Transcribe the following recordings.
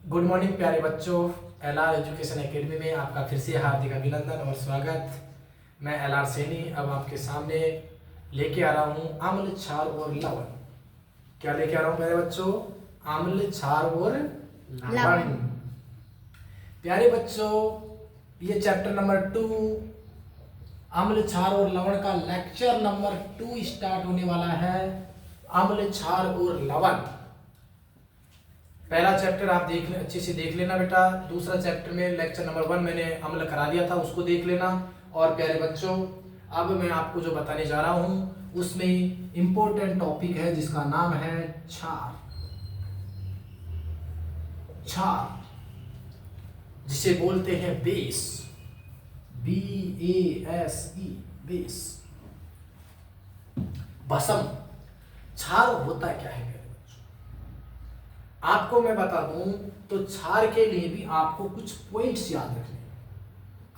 Good morning प्यारे बच्चों। LR education academy में आपका फिर से हार्दिक अभिनंदन और स्वागत। मैं एलआर सैनी अब आपके सामने लेके आ रहा हूँ अम्ल, क्षार और लवण। क्या लेके आ रहा हूँ प्यारे बच्चों? अम्ल, क्षार और लवण। प्यारे बच्चों, ये चैप्टर नंबर 2 अम्ल, क्षार और लवण का लेक्चर नंबर 2 स्टार्ट होने वाला है। अम्ल, क्षार और लवण। पहला चैप्टर आप अच्छे से देख लेना बेटा। दूसरा चैप्टर में लेक्चर नंबर 1 मैंने अम्ल करा दिया था, उसको देख लेना। और प्यारे बच्चों, अब मैं आपको जो बताने जा रहा हूं उसमें इंपॉर्टेंट टॉपिक है जिसका नाम है क्षार। क्षार जिसे बोलते हैं बेस, BASE, बेस, भस्म। क्षार होता क्या है? आपको मैं बता दूं तो क्षार के लिए भी आपको कुछ पॉइंट्स याद रखने हैं।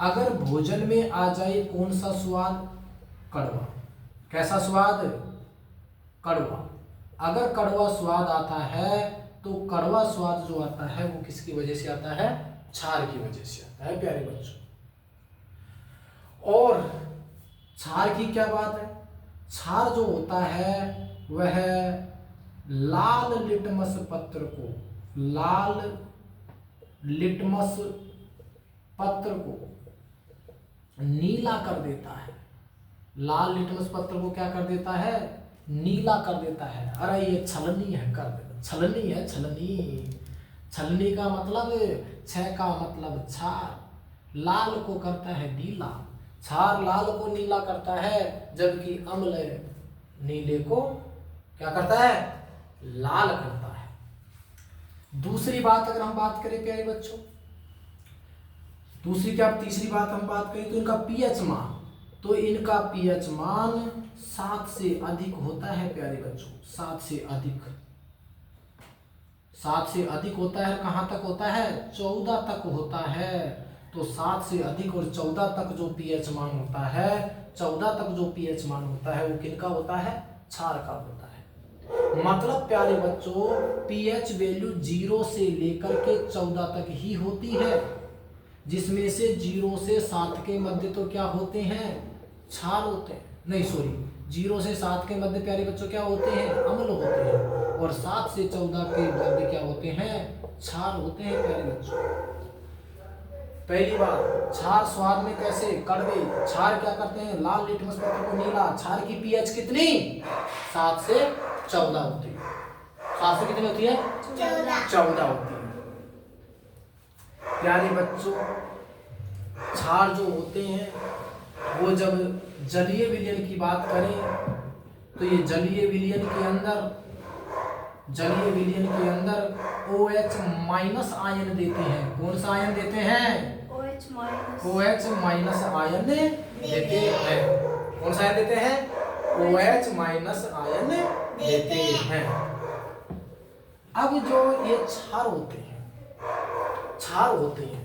अगर भोजन में आ जाए कौन सा स्वाद? कड़वा। कैसा स्वाद? कड़वा। अगर कड़वा स्वाद आता है तो कड़वा स्वाद जो आता है वो किसकी वजह से आता है? क्षार की वजह से आता है प्यारे बच्चों। और क्षार की क्या बात है? क्षार जो होता है वह लाल लिटमस पत्र को, लाल लिटमस पत्र को नीला कर देता है। लाल लिटमस पत्र को क्या कर देता है? नीला कर देता है। अरे ये छलनी है, कर देता। छलनी है, छलनी। छलनी का मतलब छह का मतलब क्षार। लाल को करता है नीला। क्षार लाल को नीला करता है, जबकि अम्ल नीले को क्या करता है? लाल करता है। दूसरी बात अगर हम बात करें प्यारे बच्चों, दूसरी क्या तीसरी बात हम बात करें तो इनका पीएच मान, तो इनका पीएच मान 7 से अधिक होता है प्यारे बच्चों। 7 से अधिक, 7 से अधिक होता है। कहां तक होता है? 14 तक होता है। तो 7 से अधिक और 14 तक जो पीएच मान होता है, 14 तक जो पीएच मान होता है वो किनका होता है? क्षार का होता है। मतलब प्यारे बच्चों, पीएच वैल्यू 0 से लेकर के 14 तक ही होती है, जिसमें से 0 से 7 के मध्य तो क्या होते हैं? क्षार होते हैं। नहीं सॉरी, 0 से 7 के मध्य प्यारे बच्चों क्या होते हैं? अम्ल होते हैं। और 7 से 14 के मध्य क्या होते हैं? क्षार होते हैं प्यारे बच्चों। पहली बात, क्षार स्वाद में कैसे? कड़वे। क्षार क्या करते हैं? लाल लिटमस पत्र को नीला। क्षार की पीएच कितनी? 7 से 14 होती है। 7 से कितनी होती है? 14 होती है। प्यारे बच्चों, क्षार जो होते हैं वो जब जलीय विलयन की बात करें तो ये जलीय विलयन के अंदर OH माइनस आयन देते हैं। कौन सा आयन देते हैं? OH माइनस आयन देते हैं। कौन सा आयन देते हैं? OH माइनस आयन देते हैं। अब जो ये क्षार होते हैं,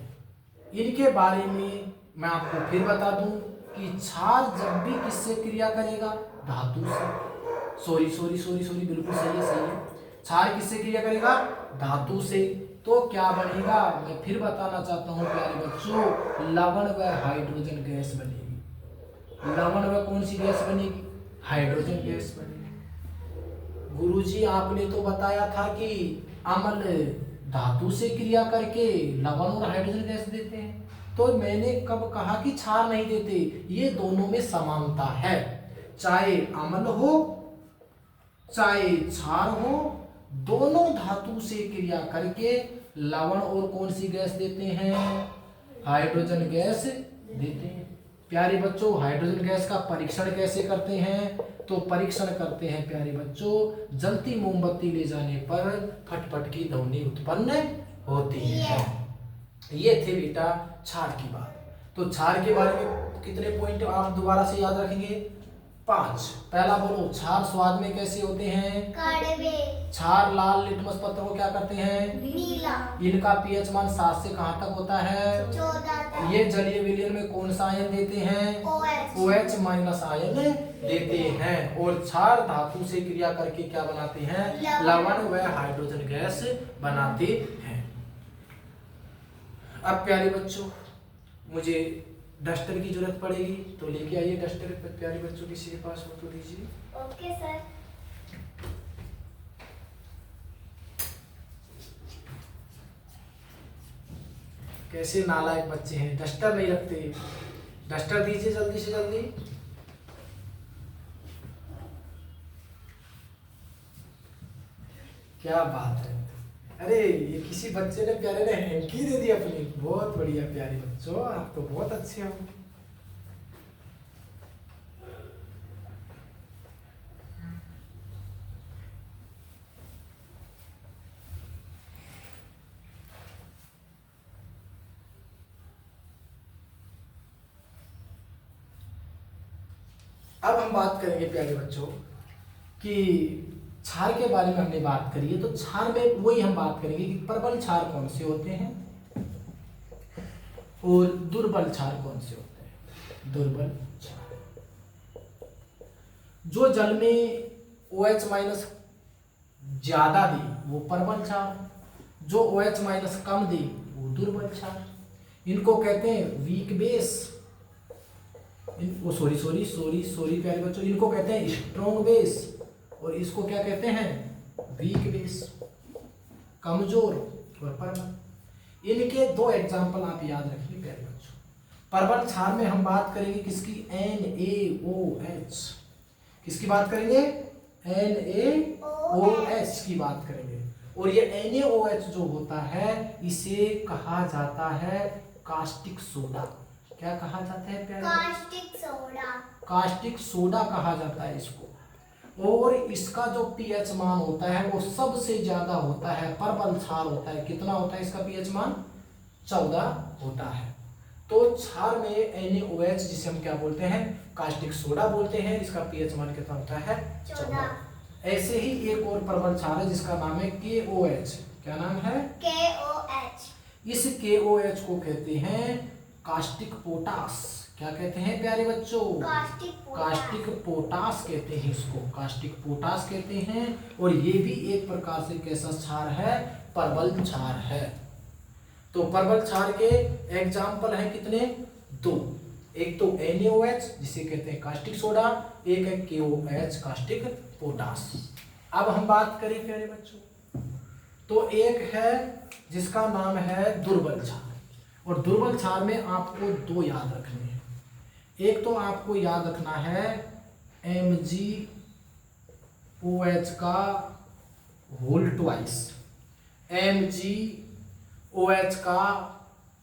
इनके बारे में मैं आपको फिर बता दूं कि क्षार जब भी किससे क्रिया करेगा? धातु से। सॉरी, बिल्कुल सही है। क्षार किससे क्रिया करेगा? धातु से। तो क्या बनेगा? मैं फिर बताना चाहता हूं प्यारे बच्चों, लवण व हाइड्रोजन गैस बनेगी। लवण व कौन सी गैस बनेगी? हाइड्रोजन गैस बनेगी। गुरुजी आपने तो बताया था कि अम्ल धातु से क्रिया करके लवण और हाइड्रोजन गैस देते हैं। तो मैंने कब कहा कि क्षार नहीं देते? ये दोनों में समानता है। चाहे अम्ल हो चाहे क्षार हो, दोनों धातु से क्रिया करके लवण और कौन सी गैस देते हैं? हाइड्रोजन गैस देते हैं। प्यारे बच्चों, हाइड्रोजन गैस का परीक्षण कैसे करते हैं? तो परीक्षण करते हैं प्यारे बच्चों, जलती मोमबत्ती ले जाने पर फटफट की ध्वनि उत्पन्न होती है। ये थे बेटा क्षार की बात। तो क्षार के बारे में कितने पॉइंट आप दोबारा से याद रखेंगे? 5। पहला बोलो, क्षार स्वाद में कैसे होते हैं? कड़वे। क्षार लाल लिटमस पत्र को क्या करते हैं? नीला। इनका पीएच मान 7 से कहां तक होता है? 14 तक। ये जलीय विलयन में कौन सा आयन देते हैं? OH माइनस आयन देते हैं। और क्षार धातु से क्रिया करके क्या बनाते हैं? लवण व हाइड्रोजन गैस बनाते हैं। अब प्यारे बच्चों मुझे डस्टर की जरूरत पड़ेगी, तो लेके आइए डस्टर प्यारे बच्चों, किसी के पास हो तो दीजिए। Okay sir. कैसे नालायक बच्चे हैं, डस्टर नहीं रखते। डस्टर दीजिए जल्दी से जल्दी। क्या बात है, अरे ये किसी बच्चे ने प्यारे ने हैंकी दे दी अपनी। बहुत बढ़िया प्यारे बच्चों, आप तो बहुत अच्छे हो। अब हम बात करेंगे प्यारे बच्चों कि क्षार के बारे में हमने बात करी है, तो क्षार में वही हम बात करेंगे कि प्रबल क्षार कौन से होते हैं और दुर्बल क्षार कौन से होते हैं। दुर्बल क्षार जो जल में OH माइनस ज्यादा दे वो प्रबल क्षार, जो OH माइनस कम दे वो दुर्बल क्षार। इनको कहते हैं वीक बेस, सॉरी प्यारे बच्चों, इनको कहते हैं स्ट्रॉन्ग बेस और इसको क्या कहते हैं वीक बेस, कमजोर और प्रबल। इनके दो एग्जांपल आप याद रखिए प्यारे बच्चों। प्रबल क्षार में हम बात करेंगे किसकी, NaOH, किसकी बात करेंगे, NaOH की बात करेंगे। और ये NaOH जो होता है इसे कहा जाता है कास्टिक सोडा। क्या कहा जाता है प्यारे, कास्टिक सोडा, कास्टिक सोडा कहा जाता है इसको। और इसका जो पीएच मान होता है वो सबसे ज्यादा होता है प्रबल क्षार होता है। कितना होता है इसका पीएच मान, 14 होता है। तो क्षार में NaOH जिसे हम क्या बोलते हैं, कास्टिक सोडा बोलते हैं, इसका पीएच मान कितना होता है, 14। ऐसे ही एक और प्रबल क्षार है जिसका नाम है KOH। क्या नाम है, KOH। इस KOH को कहते हैं कास्टिक पोटास। क्या कहते हैं प्यारे बच्चों, कास्टिक पोटास कहते हैं इसको, कास्टिक पोटास कहते हैं। और ये भी एक प्रकार से कैसा क्षार है, प्रबल क्षार है। तो प्रबल क्षार के एग्जाम्पल हैं कितने, दो। एक तो NaOH जिसे कहते हैं कास्टिक सोडा, एक है KOH कास्टिक पोटास। अब हम बात करें प्यारे बच्चों, तो एक है जिसका नाम है दुर्बल क्षार। और दुर्बल क्षार में आपको दो याद रखने हैं। एक तो आपको याद रखना है MgOH का होल ट्वाइस, MgOH का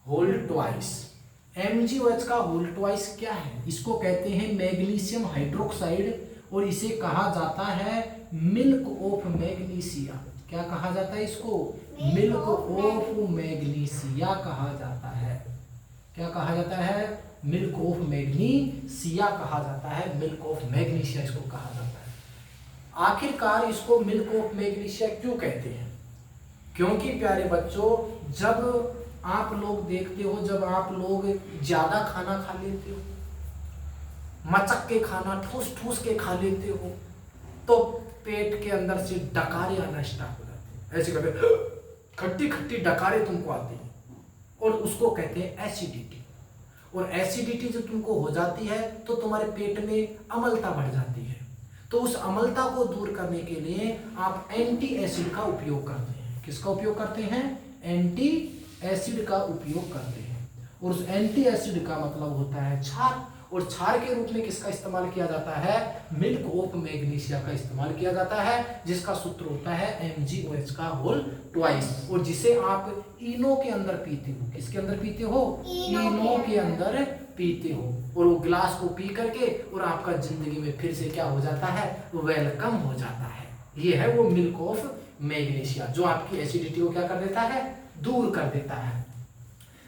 होल ट्वाइस। MgOH का होल ट्वाइस क्या है, इसको कहते हैं मैग्नीशियम हाइड्रोक्साइड और इसे कहा जाता है मिल्क ऑफ मैग्नीशिया। क्या कहा जाता है इसको, मिल्क ऑफ मैग्नीशिया कहा जाता है। क्या कहा जाता है, मिल्क ऑफ मैग्नीशिया कहा जाता है, मिल्क ऑफ मैग्नीशिया इसको कहा जाता है। आखिरकार इसको मिल्क ऑफ मैग्नीशिया क्यों कहते हैं, क्योंकि प्यारे बच्चों जब आप लोग देखते हो, जब आप लोग ज्यादा खाना खा लेते हो, मचक के खाना ठूस ठूस के खा लेते हो, तो पेट के अंदर से डकारे आना स्टार्ट हो जाते हैं। ऐसे करते खट्टी खट्टी डकारे तुमको आती हैं और उसको कहते हैं एसिडिटी। और एसिडिटी जब तुमको हो जाती है तो तुम्हारे पेट में अम्लता बढ़ जाती है। तो उस अम्लता को दूर करने के लिए आप एंटी एसिड का उपयोग करते हैं। किसका उपयोग करते हैं, एंटी एसिड का उपयोग करते हैं। और उस एंटी एसिड का मतलब होता है क्षार। और क्षार के रूप में किसका इस्तेमाल किया जाता है, मिल्क ऑफ मैग्नीशिया का इस्तेमाल किया जाता है, जिसका सूत्र होता है MgOH का होल ट्वाइस। और जिसे आप इनो के अंदर पीते हो, किसके अंदर पीते हो, इनो के अंदर पीते हो। और वो गिलास को पी करके और आपका जिंदगी में फिर से क्या हो जाता है, वेलकम हो जाता है। ये है वो मिल्क ऑफ मैग्नीशिया जो आपकी एसिडिटी को क्या कर देता है, दूर कर देता है।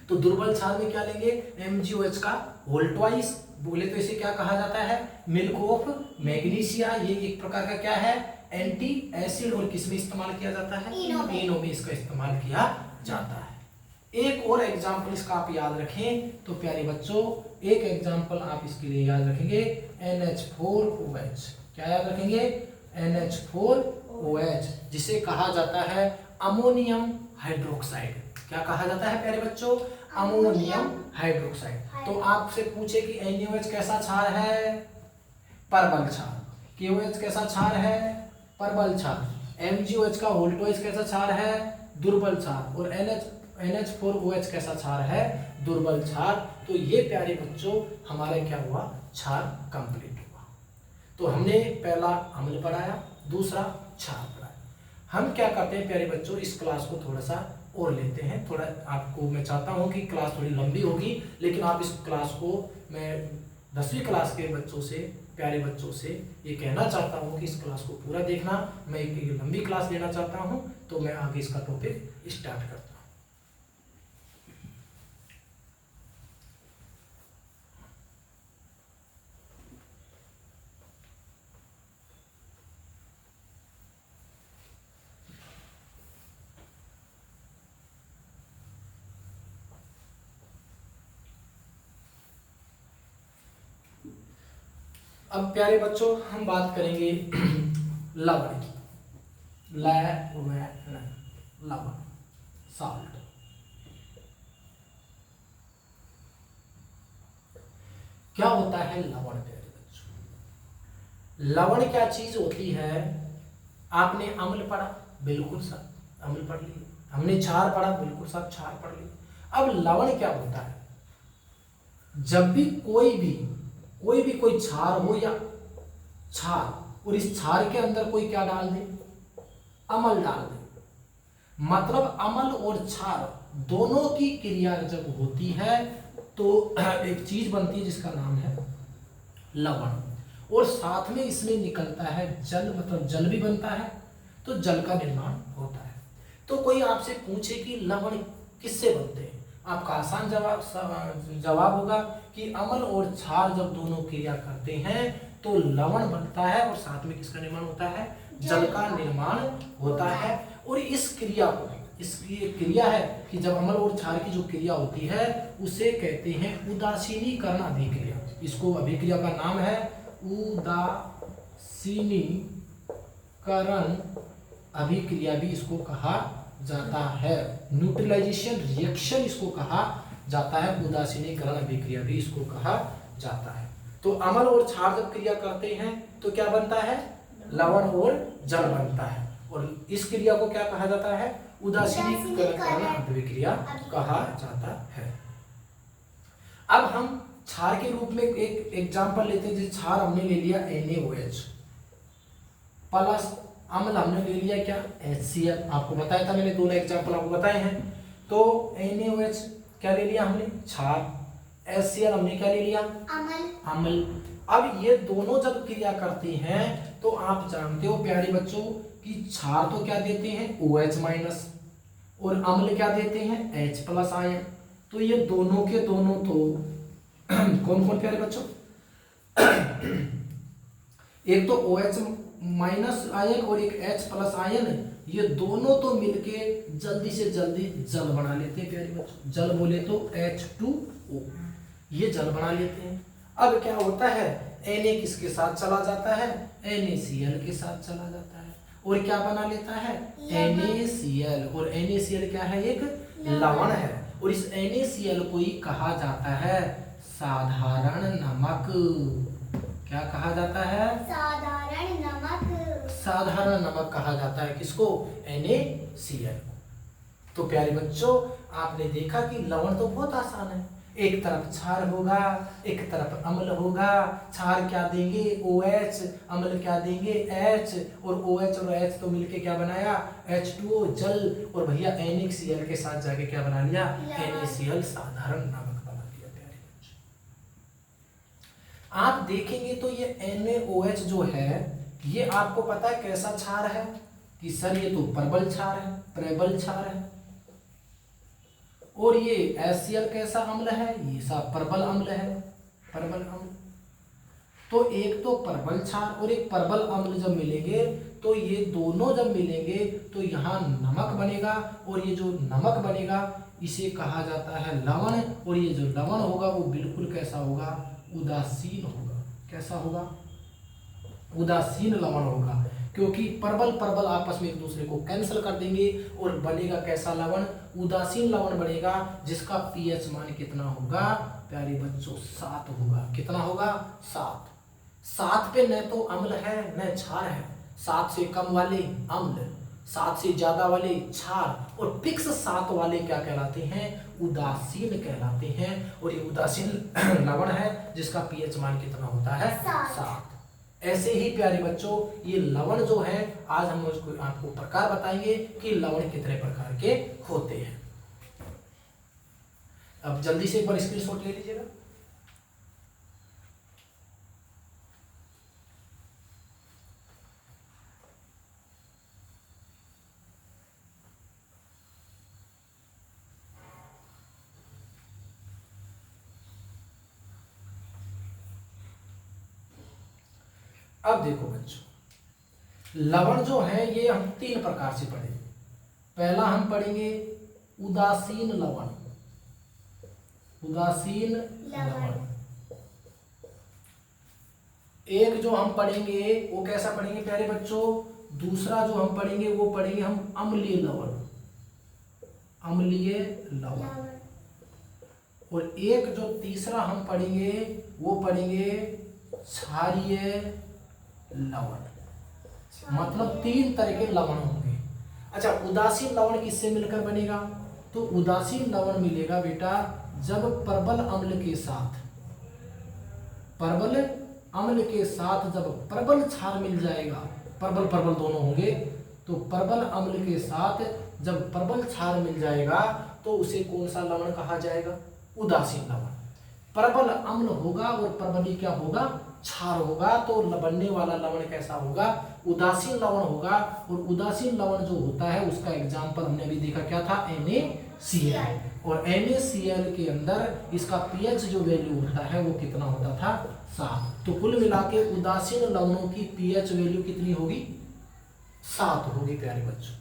तो दुर्बल क्षार में क्या लेंगे, MgOH का होल ट्वाइस, बोले तो इसे क्या कहा जाता है, मिल्क ऑफ मैग्नीशिया। ये एक प्रकार का क्या है, एंटी एसिड। और किस में इस्तेमाल किया जाता है, इनो में इसका इस्तेमाल किया जाता है। एक और एग्जाम्पल इसका आप याद रखें तो प्यारे बच्चों, एक एग्जाम्पल आप इसके लिए याद रखेंगे NH4OH। क्या याद रखेंगे, NH4OH जिसे कहा जाता है अमोनियम हाइड्रोक्साइड। क्या कहा जाता है प्यारे बच्चों, अमोनियम हाइड्रोक्साइड। तो आपसे पूछे कि NaOH कैसा क्षार है, परबल क्षार। KOH कैसा क्षार है, परबल क्षार। MgOH का वोल्टोइज कैसा क्षार है, दुर्बल क्षार। और NH4OH कैसा क्षार है, दुर्बल क्षार। तो ये प्यारे बच्चों हमारा क्या हुआ, क्षार कंप्लीट हुआ। तो हमने पहला अम्ल पढ़ाया, दूसरा क्षार पढ़ाया। हम क्या करते हैं प्यारे बच्चों, इस क्लास को थोड़ा सा और लेते हैं। थोड़ा आपको मैं चाहता हूँ कि क्लास थोड़ी लंबी होगी, लेकिन आप इस क्लास को, मैं 10वीं क्लास के बच्चों से, प्यारे बच्चों से ये कहना चाहता हूँ कि इस क्लास को पूरा देखना। मैं एक लंबी क्लास लेना चाहता हूँ, तो मैं आगे इसका टॉपिक स्टार्ट करता हूँ। अब प्यारे बच्चों हम बात करेंगे लवण की। लवण, साल्ट। क्या होता है लवण प्यारे बच्चों? लवण क्या चीज होती है? आपने अम्ल पढ़ा, बिल्कुल सर अम्ल पढ़ लिया। हमने क्षार पढ़ा, बिल्कुल सर क्षार पढ़ लिया। अब लवण क्या होता है? जब भी कोई क्षार हो या क्षार, और इस क्षार के अंदर कोई क्या डाल दे, अम्ल डाल दे, मतलब अम्ल और क्षार दोनों की क्रिया जब होती है तो एक चीज बनती है जिसका नाम है लवण। और साथ में इसमें निकलता है जल, मतलब जल भी बनता है, तो जल का निर्माण होता है। तो कोई आपसे पूछे कि लवण किससे बनते हैं, आपका आसान जवाब होगा कि अम्ल और क्षार जब दोनों क्रिया करते हैं तो लवण बनता है, और साथ में किसका निर्माण होता है, जल का निर्माण होता है। और इस क्रिया को, इसकी एक क्रिया है कि जब अम्ल और क्षार की जो क्रिया होती है उसे कहते हैं उदासीनीकरण अभिक्रिया। इसको अभिक्रिया का नाम है उदासीनीकरण अभिक्रिया भी इसको कहा जाता है। न्यूट्रलाइजेशन रिएक्शन इसको कहा जाता है, उदासीनीकरण अभिक्रिया भी इसको कहा जाता है। तो अम्ल और क्षार जब क्रिया करते हैं तो क्या बनता है, लवण और जल बनता है। और इस क्रिया को क्या कहा जाता है, उदासीनीकरण अभिक्रिया कहा जाता है। अब हम क्षार के रूप में एक एग्जांपल लेते हैं। जैसे क्षार हमने ले लिया NaOH प्लस अम्ल हमने ले लिया क्या, HCl। आपको बताया था मैंने, दोनों एग्जांपल आपको बताए हैं। तो NaOH क्या ले लिया हमने, क्षार। HCl हमने क्या ले लिया, अम्ल। अब ये दोनों जब क्रिया करते हैं तो आप जानते हो प्यारे बच्चों कि क्षार तो क्या देते हैं, OH माइनस, और अम्ल क्या देते हैं, H प्लस आयन। तो ये दोनों के दोनों तो कौन कौन प्यारे बच्चों, एक तो OH माइनस आयन और एक H प्लस आयन, ये दोनों तो मिलके जल्दी से जल्दी जल बना लेते हैं प्यारे बच्चों। जल बोले तो H2O, ये जल बना लेते हैं। अब क्या होता है, Na किसके साथ चला जाता है, NaCl के साथ चला जाता है, और क्या बना लेता है, NaCl। और NaCl क्या है, एक लवण है। और इस NaCl को ही कहा जाता है साधारण नमक। क्या कहा जाता है, साधारण नमक। साधारण नमक कहा जाता है किसको, NaCl। तो प्यारे बच्चों आपने देखा कि लवण तो बहुत आसान है, एक तरफ क्षार होगा, एक तरफ अम्ल होगा। क्षार क्या देंगे, OH, अम्ल क्या देंगे, H, और OH और H तो मिलके क्या बनाया, H2O, जल। और भैया NaCl के साथ जाके क्या बना लिया, NaCl, साधारण नमक बना दिया प्यारे बच्चों। आप देखेंगे तो ये NaOH जो है, ये आपको पता है कैसा क्षार है, कि सर ये तो प्रबल क्षार है, प्रबल क्षार है। और ये HCl कैसा अम्ल है, ये सब प्रबल अम्ल है, प्रबल अम्ल। तो एक तो प्रबल क्षार और एक प्रबल अम्ल जब मिलेंगे तो ये दोनों जब मिलेंगे तो यहाँ नमक बनेगा, और ये जो नमक बनेगा इसे कहा जाता है लवण। और ये जो लवण होगा वो बिल्कुल कैसा होगा, उदासीन होगा। कैसा होगा, उदासीन लवण होगा। क्योंकि परबल परबल आपस में एक दूसरे को कैंसिल कर देंगे और बनेगा कैसा लवण, उदासीन लवण बनेगा, जिसका पीएच मान कितना होगा प्यारे बच्चों 7 होगा। कितना होगा 7। 7 पे न तो अम्ल है न क्षार है, 7 से कम वाले अम्ल, 7 से ज्यादा वाले क्षार, और फिक्स 7 वाले क्या कहलाते हैं, उदासीन कहलाते हैं। और ये उदासीन लवण है जिसका पीएच मान कितना होता है 7। ऐसे ही प्यारे बच्चों ये लवण जो है आज हम उसको आपको प्रकार बताएंगे कि लवण कितने प्रकार के होते हैं। अब जल्दी से एक बार स्क्रीनशॉट ले लीजिएगा। अब देखो बच्चों लवण जो है ये हम 3 प्रकार से पढ़ेंगे। पहला हम पढ़ेंगे उदासीन लवण, उदासीन लवण। एक जो हम पढ़ेंगे वो कैसा पढ़ेंगे प्यारे बच्चों, दूसरा जो हम पढ़ेंगे वो पढ़ेंगे हम अम्लीय लवण, अम्लीय लवण। और एक जो तीसरा हम पढ़ेंगे वो पढ़ेंगे क्षारीय लवण। मतलब 3 तरह के लवण होंगे। अच्छा उदासीन लवण किससे मिलकर बनेगा, तो उदासीन लवण मिलेगा बेटा जब प्रबल अम्ल के साथ, प्रबल अम्ल के साथ जब प्रबल क्षार मिल जाएगा, प्रबल प्रबल दोनों होंगे, तो प्रबल अम्ल के साथ जब प्रबल क्षार मिल जाएगा तो उसे कौन सा लवण कहा जाएगा, उदासीन लवण। प्रबल अम्ल होगा और प्रबली क्या होगा, क्षार होगा, तो बनने वाला लवण कैसा होगा, उदासीन लवण होगा। और उदासीन लवण जो होता है उसका एग्जाम्पल हमने अभी देखा क्या था, NaCl। और NaCl के अंदर इसका पीएच जो वैल्यू होता है वो कितना होता था 7। तो कुल मिला के उदासीन लवणों की पीएच वैल्यू कितनी होगी, 7 होगी प्यारे बच्चों।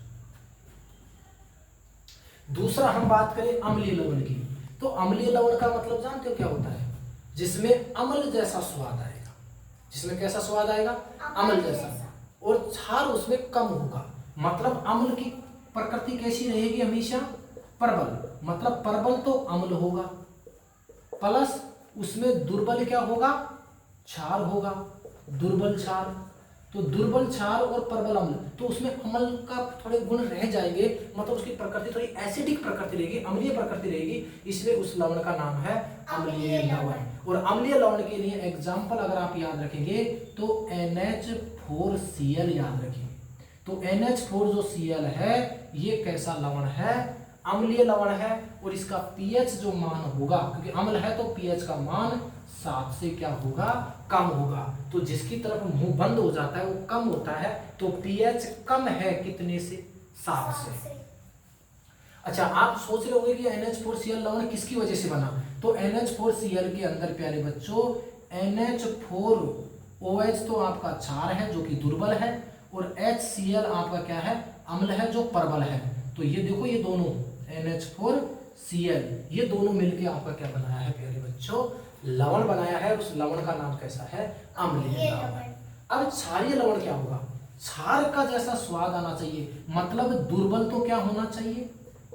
दूसरा हम बात करें अम्लीय लवण की, तो अम्लीय लवण का मतलब जानते हो क्या होता है, जिसमें अम्ल जैसा स्वाद आएगा। जिसमें कैसा स्वाद आएगा, अम्ल जैसा, और क्षार उसमें कम होगा। मतलब अम्ल की प्रकृति कैसी रहेगी हमेशा, प्रबल। मतलब प्रबल तो अम्ल होगा, प्लस उसमें दुर्बल क्या होगा, क्षार होगा, दुर्बल क्षार। तो दुर्बल क्षार और प्रबल अम्ल, तो उसमें अम्ल का थोड़े गुण रह जाएंगे, मतलब उसकी प्रकृति थोड़ी एसिडिक प्रकृति रहेगी, अम्लीय प्रकृति रहेगी, इसलिए उस लवण का नाम है अम्लीय लवण। और अम्लीय लवण के लिए एग्जाम्पल अगर आप याद रखेंगे तो NH4Cl याद रखेंगे। तो NH4 जो Cl है ये कैसा लवण है, अम्लीय लवण है। और इसका पीएच जो मान होगा, क्योंकि अम्ल है तो पीएच का मान 7 से क्या होगा, कम होगा। तो जिसकी तरफ मुंह बंद हो जाता है वो कम होता है, तो पीएच कम है कितने से, 7 से। अच्छा आप सोच रहे होंगे कि NH4Cl लवण किसकी वजह से बना, तो NH4Cl के अंदर प्यारे बच्चों NH4OH तो आपका क्षार है जो कि दुर्बल है, और HCl आपका क्या है, अम्ल है जो प्रबल है। तो ये देखो ये दोनों NH4Cl ये दोनों मिलके आपका क्या बनाया है प्यारे बच्चों, लवण बनाया है। उस लवण का नाम कैसा है, अम्लीय लवण। अब क्षारीय लवण क्या होगा, क्षार का जैसा स्वाद आना चाहिए, मतलब दुर्बल तो क्या होना चाहिए,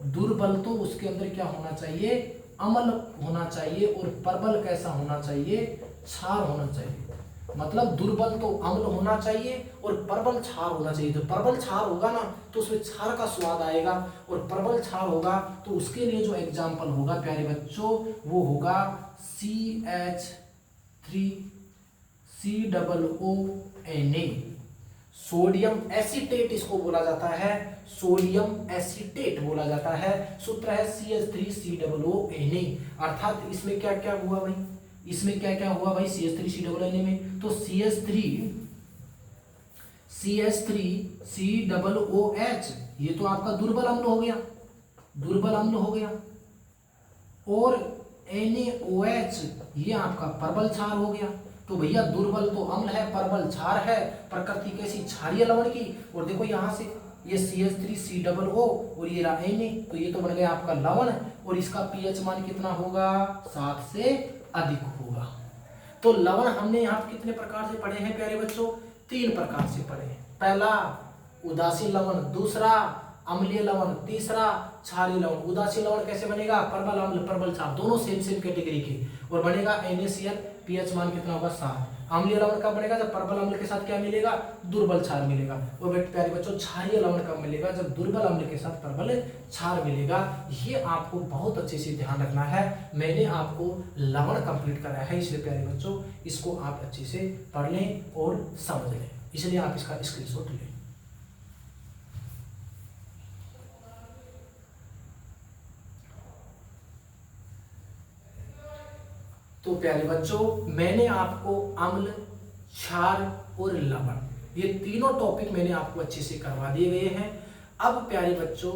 दुर्बल तो उसके अंदर क्या होना चाहिए, अम्ल होना चाहिए, और प्रबल कैसा होना चाहिए, क्षार होना चाहिए। मतलब दुर्बल तो अम्ल होना चाहिए और प्रबल क्षार होना चाहिए। जो प्रबल क्षार होगा ना तो उसमें क्षार का स्वाद आएगा, और प्रबल क्षार होगा तो उसके लिए जो एग्जाम्पल होगा प्यारे बच्चों वो होगा CH3COONA, सोडियम एसीटेट इसको बोला जाता है, सोडियम एसीटेट बोला जाता है। सूत्र है CH3COONA। अर्थात इसमें क्या क्या हुआ भाई, इसमें क्या क्या हुआ भाई CH3COONA में, तो CH3COOH ये तो आपका दुर्बल अम्ल हो गया, दुर्बल अम्ल हो गया, और NaOH ये आपका प्रबल क्षार हो गया। तो भैया दुर्बल तो अम्ल है, प्रबल क्षार है, प्रकृति कैसी, क्षारीय लवण की। और देखो यहाँ से ये CH3COO और ये रहा Na, तो ये तो बन गया आपका लवण, और इसका पीएच मान कितना होगा, 7 से अधिक होगा। तो लवण हमने यहाँ कितने प्रकार से पढ़े हैं प्यारे बच्चों, 3 प्रकार से पढ़े हैं। पहला उदासीन लवण, दूसरा अम्लीय लवण, तीसरा क्षारीय लवण। उदासीन लवण कैसे बनेगा? प्रबल अम्ल प्रबल क्षार, दोनों सेम सेम कैटेगरी के, और बनेगा NaCl, पीएच मान कितना होगा 7। अम्लीय लवण कब बनेगा? जब प्रबल अम्ल के साथ क्या मिलेगा? दुर्बल क्षार मिलेगा। और प्यारे बच्चों क्षारीय लवण कब मिलेगा? जब दुर्बल अम्ल के साथ प्रबल क्षार मिलेगा। ये आपको बहुत अच्छे से ध्यान रखना है। मैंने आपको लवण कंप्लीट कराया है, इसलिए प्यारे बच्चों इसको आप अच्छे से पढ़ लें और समझ लें, इसलिए आप इसका स्क्रीनशॉट लें। तो प्यारे बच्चों मैंने आपको अम्ल, क्षार और लवण ये तीनों टॉपिक मैंने आपको अच्छे से करवा दिए गए हैं। अब प्यारे बच्चों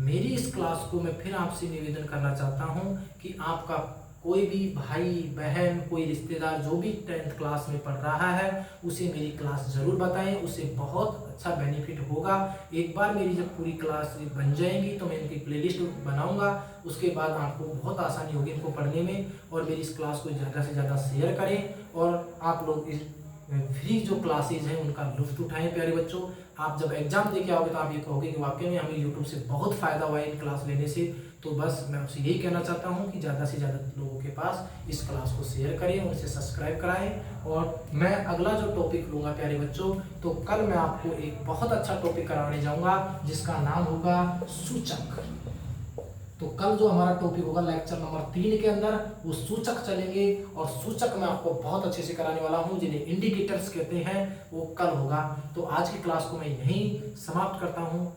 मेरी इस क्लास को मैं फिर आपसे निवेदन करना चाहता हूं कि आपका कोई भी भाई बहन, कोई रिश्तेदार जो भी 10th क्लास में पढ़ रहा है उसे मेरी क्लास ज़रूर बताएं, उसे बहुत अच्छा बेनिफिट होगा। एक बार मेरी जब पूरी क्लास बन जाएंगी तो मैं इनकी प्लेलिस्ट बनाऊंगा, उसके बाद आपको बहुत आसानी होगी इनको पढ़ने में। और मेरी इस क्लास को ज़्यादा से ज़्यादा शेयर करें और आप लोग इस फ्री जो क्लासेज हैं उनका लुत्फ उठाएं। प्यारे बच्चों आप जब एग्जाम दे के आओगे तो आप ये कहोगे कि वाकई में हमें यूट्यूब से बहुत फ़ायदा हुआ है इन क्लास लेने से। तो बस मैं आपसे यही कहना चाहता हूँ कि ज़्यादा से ज़्यादा लोगों के पास इस क्लास को शेयर करें, उनसे सब्सक्राइब कराएं। और मैं अगला जो टॉपिक लूँगा प्यारे बच्चों, तो कल मैं आपको एक बहुत अच्छा टॉपिक कराने जाऊँगा जिसका नाम होगा सूचक। तो कल जो हमारा टॉपिक होगा लेक्चर नंबर 3 के अंदर वो सूचक चलेंगे, और सूचक मैं आपको बहुत अच्छे से कराने वाला हूँ, जिन्हें इंडिकेटर्स कहते हैं, वो कल होगा। तो आज की क्लास को मैं यहीं समाप्त करता हूँ।